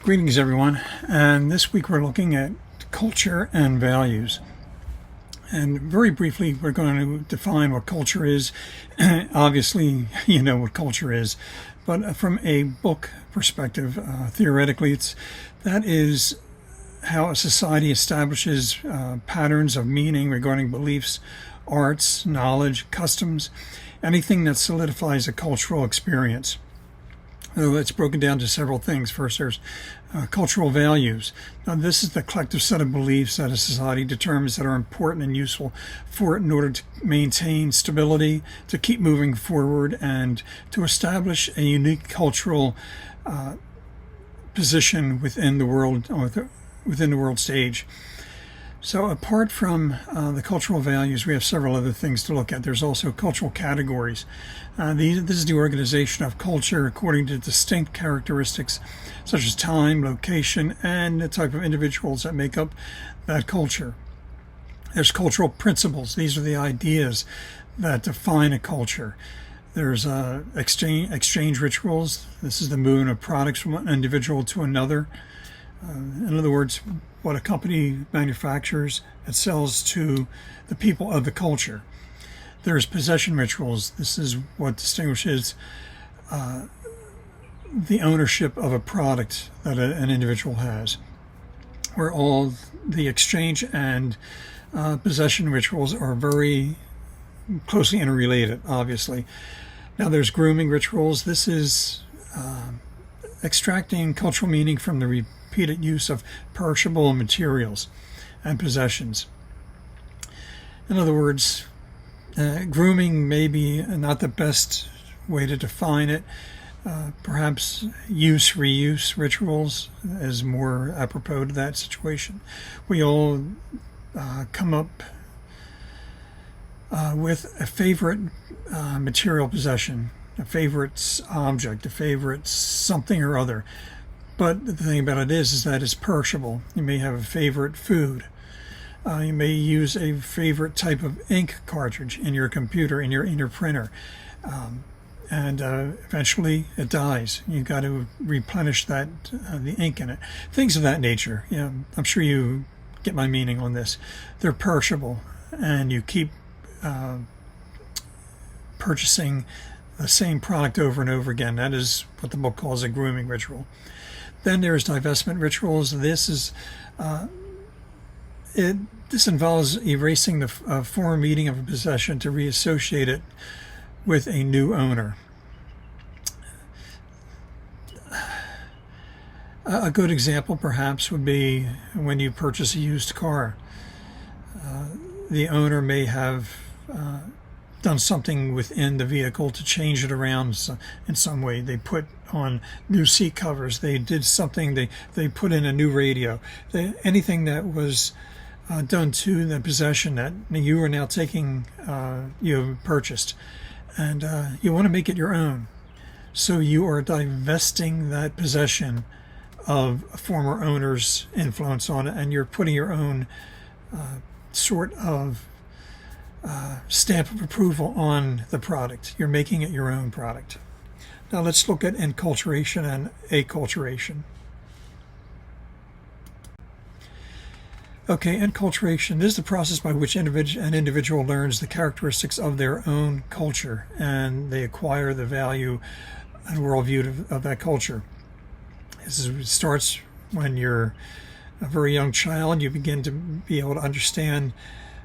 Greetings, everyone. And this week we're looking at culture and values. And very briefly, we're going to define what culture is. Obviously, you know what culture is, but from a book perspective, theoretically, that is how a society establishes patterns of meaning regarding beliefs, arts, knowledge, customs, anything that solidifies a cultural experience. So it's broken down to several things. First, there's cultural values. Now, this is the collective set of beliefs that a society determines that are important and useful for it in order to maintain stability, to keep moving forward, and to establish a unique cultural position within the world, or within the world stage. So apart from the cultural values, we have several other things to look at. There's also cultural categories. This is the organization of culture according to distinct characteristics such as time, location, and the type of individuals that make up that culture. There's cultural principles. These are the ideas that define a culture. There's exchange rituals. This is the movement of products from one individual to another. In other words, what a company manufactures, it sells to the people of the culture. There's possession rituals. This is what distinguishes the ownership of a product that an individual has, where all the exchange and possession rituals are very closely interrelated, obviously. Now there's grooming rituals. This is extracting cultural meaning from the repeated use of perishable materials and possessions. In other words, grooming may be not the best way to define it. Perhaps use-reuse rituals is more apropos to that situation. We all come up with a favorite material possession, a favorite object, a favorite something or other. But the thing about it is that it's perishable. You may have a favorite food. You may use a favorite type of ink cartridge in your computer, in your printer. And eventually it dies. You've got to replenish the ink in it. Things of that nature. Yeah, I'm sure you get my meaning on this. They're perishable, and you keep purchasing the same product over and over again. That is what the book calls a grooming ritual. Then there's divestment rituals. This involves erasing the former meaning of a possession to reassociate it with a new owner. A good example, perhaps, would be when you purchase a used car. The owner may have done something within the vehicle to change it around in some way. They put on new seat covers. They did something. They put in a new radio. Anything that was done to the possession that you are now taking, you have purchased, and you want to make it your own. So you are divesting that possession of a former owner's influence on it, and you're putting your own sort of stamp of approval on the product. You're making it your own product. Now let's look at enculturation and acculturation. Okay, enculturation. This is the process by which an individual learns the characteristics of their own culture, and they acquire the value and worldview of that culture. It starts when you're a very young child. You begin to be able to understand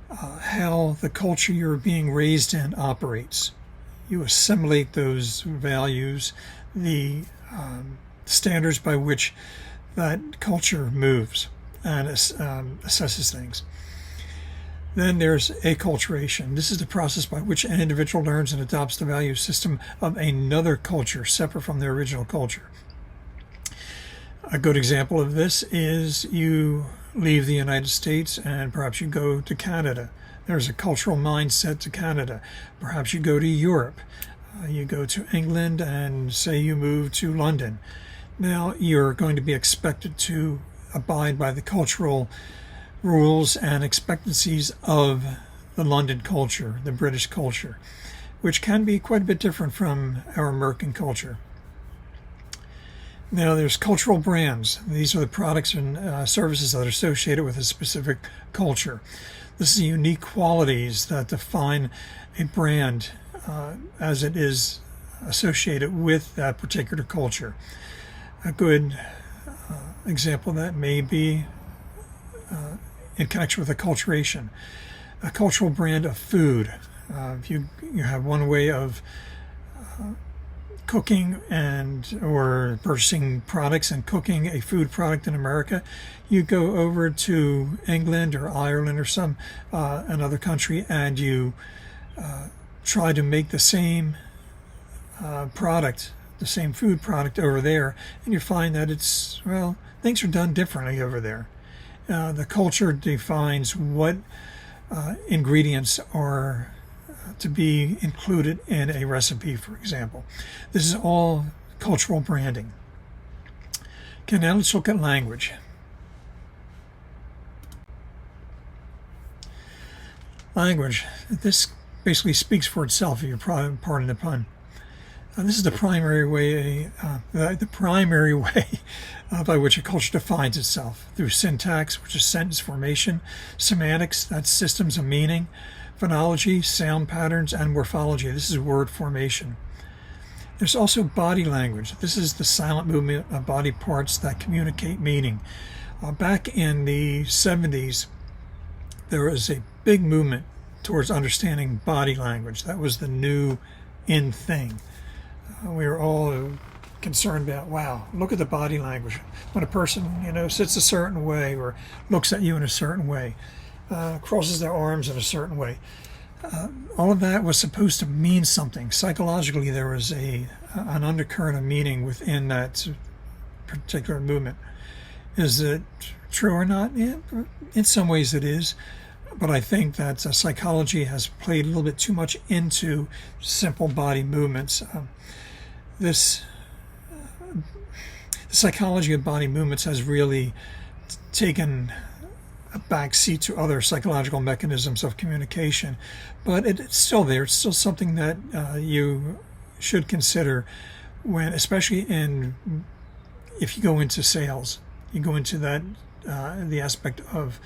how the culture you're being raised in operates. You assimilate those values, the standards by which that culture moves and assesses things. Then there's acculturation. This is the process by which an individual learns and adopts the value system of another culture separate from their original culture. A good example of this is you leave the United States and perhaps you go to Canada. There's a cultural mindset to Canada. Perhaps you go to Europe. You go to England and say you move to London. Now you're going to be expected to abide by the cultural rules and expectancies of the London culture, the British culture, which can be quite a bit different from our American culture. Now, there's cultural brands. These are the products and services that are associated with a specific culture. This is the unique qualities that define a brand as it is associated with that particular culture. A good example of that may be in connection with acculturation. A cultural brand of food. If you have one way of cooking or purchasing products and cooking a food product in America, you go over to England or Ireland or some another country and you try to make the same product, the same food product over there, and you find that things are done differently over there. The culture defines what ingredients are to be included in a recipe, for example. This is all cultural branding. Okay, now let's look at language. Language. This basically speaks for itself, if you're pardon the pun. This is the primary way by which a culture defines itself, through syntax, which is sentence formation, semantics, that's systems of meaning, phonology, sound patterns, and morphology. This is word formation. There's also body language. This is the silent movement of body parts that communicate meaning. Back in the 70s, there was a big movement towards understanding body language. That was the new in thing. We were all concerned about, wow, look at the body language. When a person, sits a certain way or looks at you in a certain way, crosses their arms in a certain way. All of that was supposed to mean something. Psychologically, there was an undercurrent of meaning within that particular movement. Is it true or not? Yeah, in some ways it is. But I think that psychology has played a little bit too much into simple body movements. The psychology of body movements has really taken a back seat to other psychological mechanisms of communication, but it's still there. It's still something that you should consider especially if you go into sales. You go into that the aspect of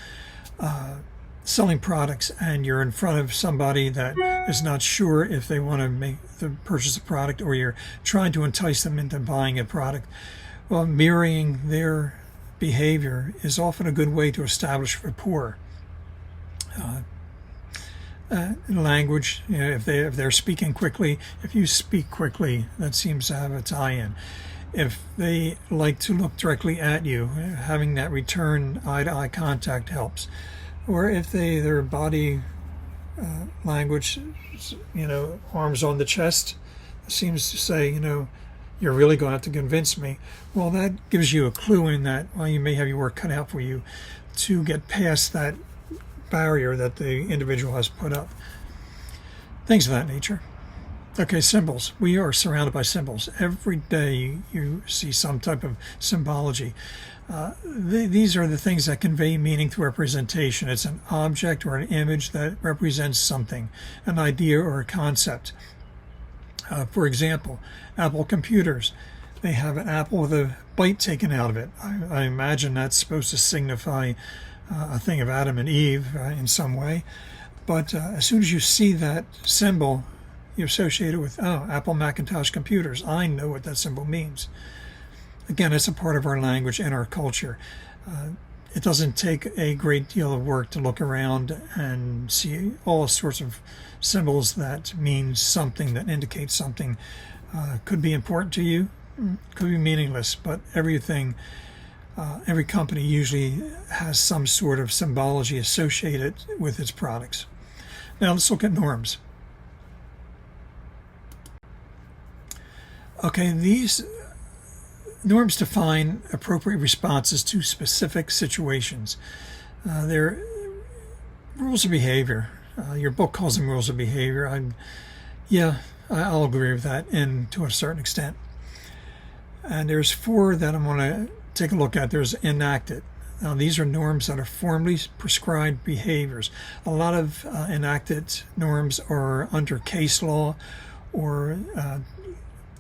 selling products, and you're in front of somebody that is not sure if they want to purchase a product, or you're trying to entice them into buying a product. Well, mirroring their behavior is often a good way to establish rapport. Language, if they're speaking quickly, if you speak quickly, that seems to have a tie-in. If they like to look directly at you, having that return eye-to-eye contact helps. Or if their body language, arms on the chest, seems to say, you're really going to have to convince me. Well, that gives you a clue in that, you may have your work cut out for you to get past that barrier that the individual has put up. Things of that nature. Okay, symbols. We are surrounded by symbols. Every day you see some type of symbology. These are the things that convey meaning through representation. It's an object or an image that represents something, an idea or a concept. For example, Apple computers. They have an apple with a bite taken out of it. I imagine that's supposed to signify a thing of Adam and Eve in some way. But as soon as you see that symbol, you associate it with, Apple Macintosh computers. I know what that symbol means. Again, it's a part of our language and our culture. It doesn't take a great deal of work to look around and see all sorts of symbols that mean something, that indicate something. Could be important to you, could be meaningless, but every company usually has some sort of symbology associated with its products. Now let's look at norms. Okay, these norms define appropriate responses to specific situations. They're rules of behavior. Your book calls them rules of behavior. I'll agree with that, and to a certain extent. And there's 4 that I'm going to take a look at. There's enacted. Now, these are norms that are formally prescribed behaviors. A lot of enacted norms are under case law, or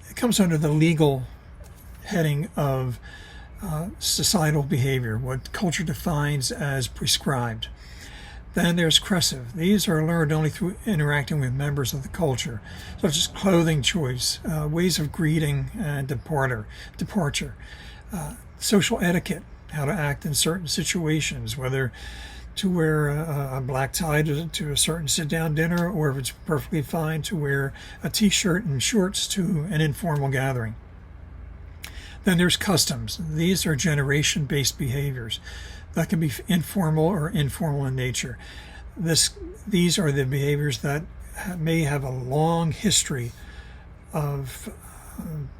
it comes under the legal heading of societal behavior, what culture defines as prescribed. Then there's crescive. These are learned only through interacting with members of the culture, such as clothing choice, ways of greeting and departure, social etiquette, how to act in certain situations, whether to wear a black tie to a certain sit-down dinner, or if it's perfectly fine to wear a t-shirt and shorts to an informal gathering. Then there's customs. These are generation-based behaviors that can be informal or informal in nature. These are the behaviors that may have a long history of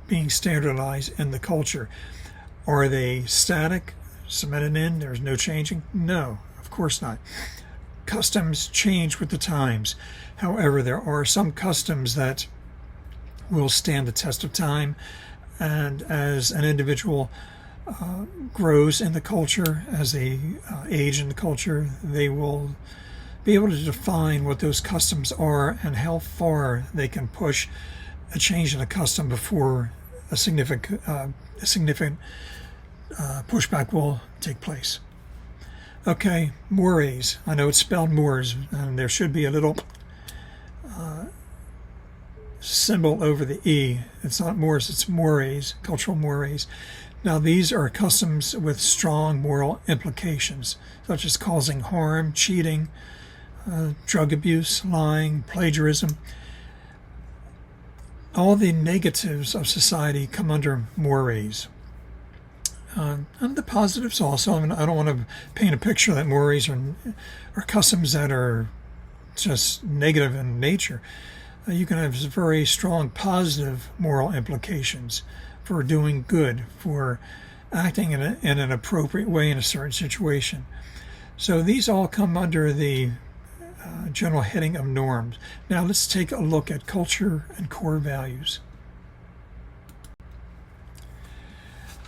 being standardized in the culture. Are they static, cemented in, there's no changing? No, of course not. Customs change with the times. However, there are some customs that will stand the test of time, and as an individual grows in the culture, as they age in the culture, they will be able to define what those customs are and how far they can push a change in a custom before a significant pushback will take place. Okay, mores. I know it's spelled mores, and there should be a little symbol over the E. It's not mores, it's mores, cultural mores. Now, these are customs with strong moral implications, such as causing harm, cheating, drug abuse, lying, plagiarism. All the negatives of society come under mores. And the positives also. I mean, I don't want to paint a picture that mores are customs that are just negative in nature. You can have very strong positive moral implications for doing good, for acting in an appropriate way in a certain situation. So these all come under the general heading of norms. Now let's take a look at culture and core values.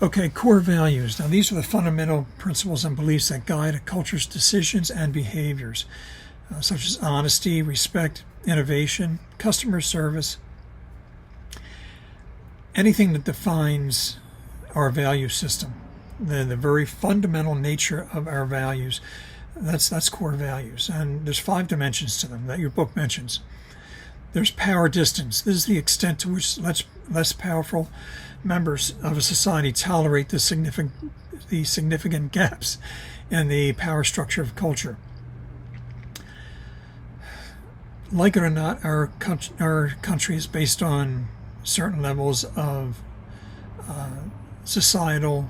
Okay, core values. Now these are the fundamental principles and beliefs that guide a culture's decisions and behaviors, such as honesty, respect, innovation, customer service, anything that defines our value system, the very fundamental nature of our values. That's core values, and there's 5 dimensions to them that your book mentions. There's power distance. This is the extent to which less powerful members of a society tolerate the significant gaps in the power structure of culture. Like it or not, our country is based on certain levels of societal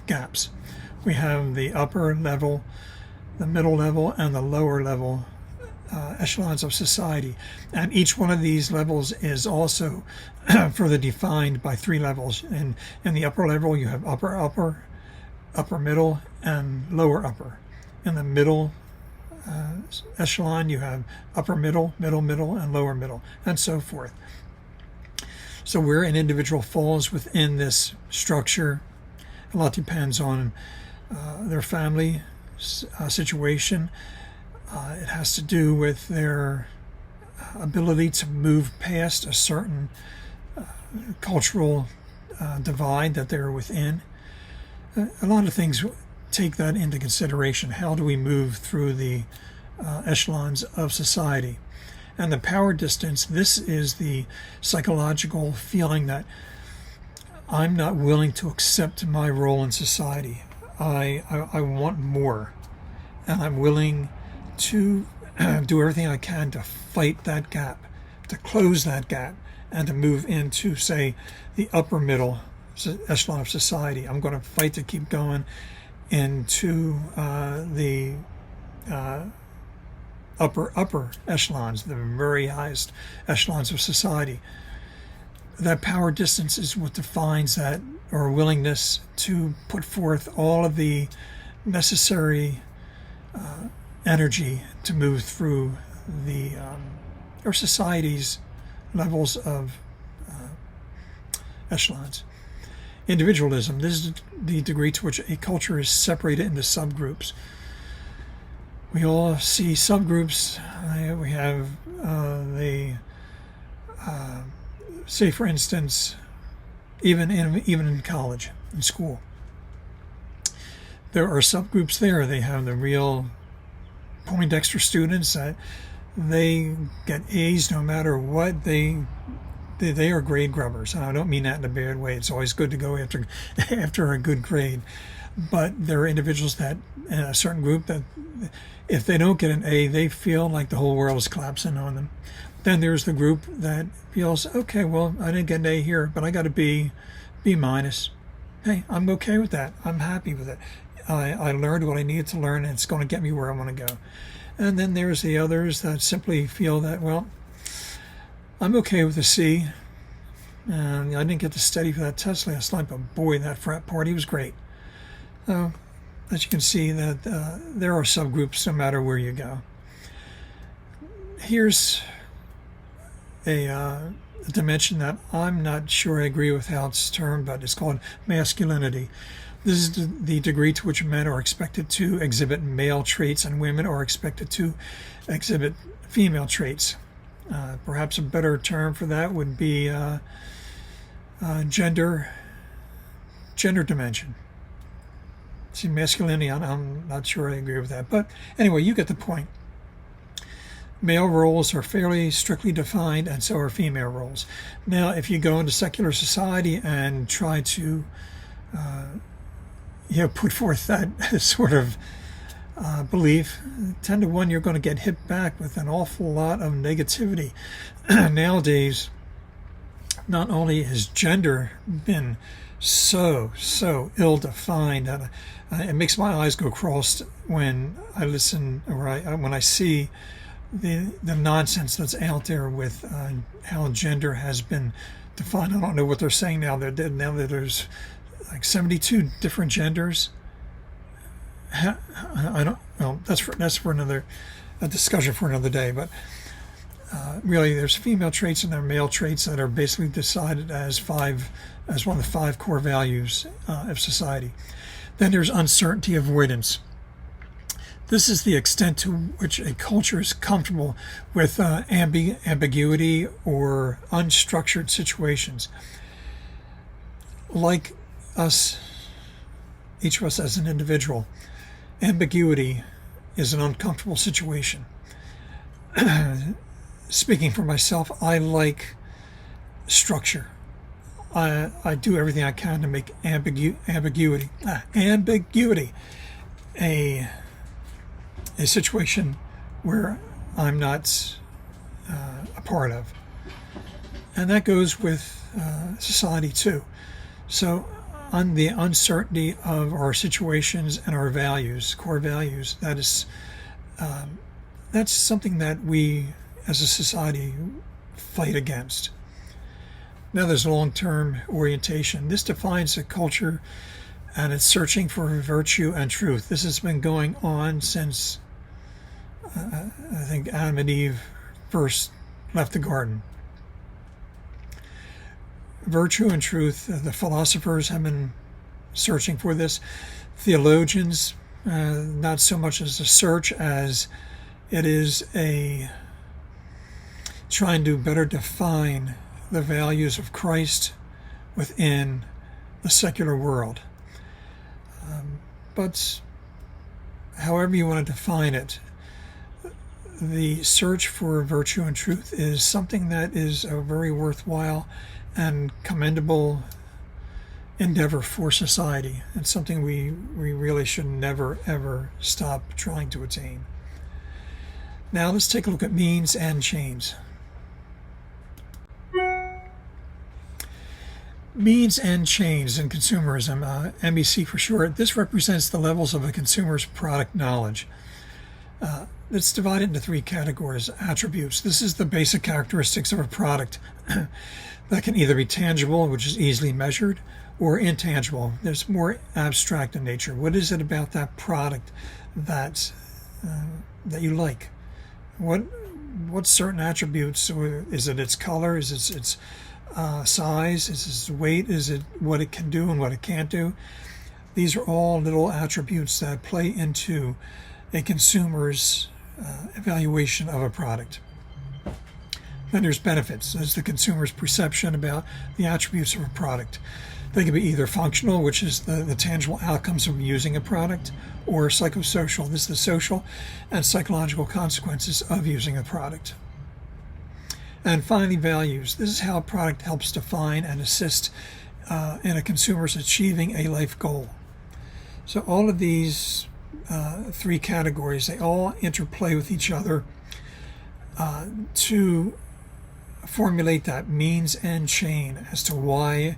gaps. We have the upper level, the middle level, and the lower level echelons of society. And each one of these levels is also further defined by 3 levels. In the upper level, you have upper middle, and lower upper. In the middle echelon, you have upper middle, and lower middle, and so forth. So where an individual falls within this structure, a lot depends on their family situation. It has to do with their ability to move past a certain cultural divide that they're within. A lot of things take that into consideration. How do we move through the echelons of society? And the power distance, this is the psychological feeling that I'm not willing to accept my role in society. I want more, and I'm willing to do everything I can to fight that gap, to close that gap, and to move into, say, the upper middle echelon of society. I'm going to fight to keep going into the upper echelons, the very highest echelons of society. That power distance is what defines that, or willingness to put forth all of the necessary energy to move through our society's levels of echelons. Individualism. This is the degree to which a culture is separated into subgroups. We all see subgroups. We have say, for instance, even in college, in school. There are subgroups there. They have the real Poindexter students that they get A's no matter what. They are grade grubbers. And I don't mean that in a bad way. It's always good to go after a good grade. But there are individuals that in a certain group that if they don't get an A, they feel like the whole world is collapsing on them. Then there's the group that feels, okay, well, I didn't get an A here, but I got a B minus. Hey, I'm okay with that. I'm happy with it. I learned what I needed to learn, and it's going to get me where I want to go. And then there's the others that simply feel that, well, I'm okay with a C. And I didn't get to study for that test last night, but boy, that frat party was great. So, as you can see, that there are subgroups no matter where you go. Here's a dimension that I'm not sure I agree with how it's termed, but it's called masculinity. This is the degree to which men are expected to exhibit male traits and women are expected to exhibit female traits. Perhaps a better term for that would be gender dimension. See, masculinity, I'm not sure I agree with that. But anyway, you get the point. Male roles are fairly strictly defined, and so are female roles. Now, if you go into secular society and try to put forth that sort of belief, 10 to 1, you're going to get hit back with an awful lot of negativity. Nowadays, not only has gender been so ill-defined that it makes my eyes go crossed when I listen or when I see the nonsense that's out there with how gender has been defined. I don't know what they're saying now. Now that there's like 72 different genders. I don't. Well, that's for another discussion for another day. But really, there's female traits and there are male traits that are basically decided as one of the 5 core values of society. Then there's uncertainty avoidance. This is the extent to which a culture is comfortable with ambiguity or unstructured situations. Like us, each of us as an individual, ambiguity is an uncomfortable situation. Speaking for myself, I like structure. I do everything I can to make ambiguity a situation where I'm not a part of. And that goes with society too. So on the uncertainty of our situations and our values, core values, that's something that we as a society fight against. Now there's long-term orientation. This defines a culture and it's searching for virtue and truth. This has been going on since I think Adam and Eve first left the garden. Virtue and truth, the philosophers have been searching for this. Theologians, not so much as a search as it is trying to better define the values of Christ within the secular world. But however you want to define it, the search for virtue and truth is something that is a very worthwhile and commendable endeavor for society, and something we really should never ever stop trying to attain. Now let's take a look at means and chains. Means and chains in consumerism, MEC for short. This represents the levels of a consumer's product knowledge. It's divided into 3 categories. Attributes. This is the basic characteristics of a product that can either be tangible, which is easily measured, or intangible. There's more abstract in nature. What is it about that product that you like? What certain attributes? Is it its color? Is it its size? Is it its weight? Is it what it can do and what it can't do? These are all little attributes that play into a consumer's evaluation of a product. Then there's benefits. There's the consumer's perception about the attributes of a product. They can be either functional, which is the tangible outcomes of using a product, or psychosocial. This is the social and psychological consequences of using a product. And finally, values. This is how a product helps define and assist in a consumer's achieving a life goal. So all of these three categories, they all interplay with each other to formulate that means and chain as to why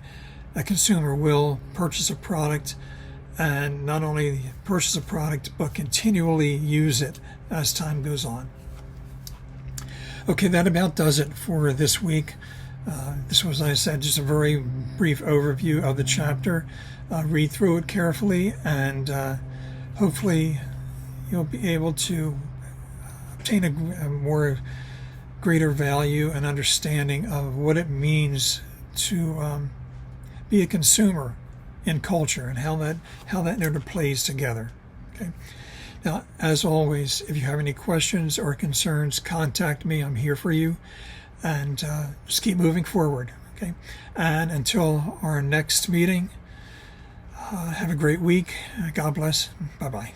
a consumer will purchase a product, and not only purchase a product but continually use it as time goes on. Okay, that about does it for this week. This was, as I said, just a very brief overview of the chapter. Read through it carefully, and hopefully you'll be able to obtain a more greater value and understanding of what it means to be a consumer in culture and how that interplays together. Okay. Now, as always, if you have any questions or concerns, contact me. I'm here for you, and just keep moving forward. Okay. And until our next meeting, have a great week. God bless. Bye-bye.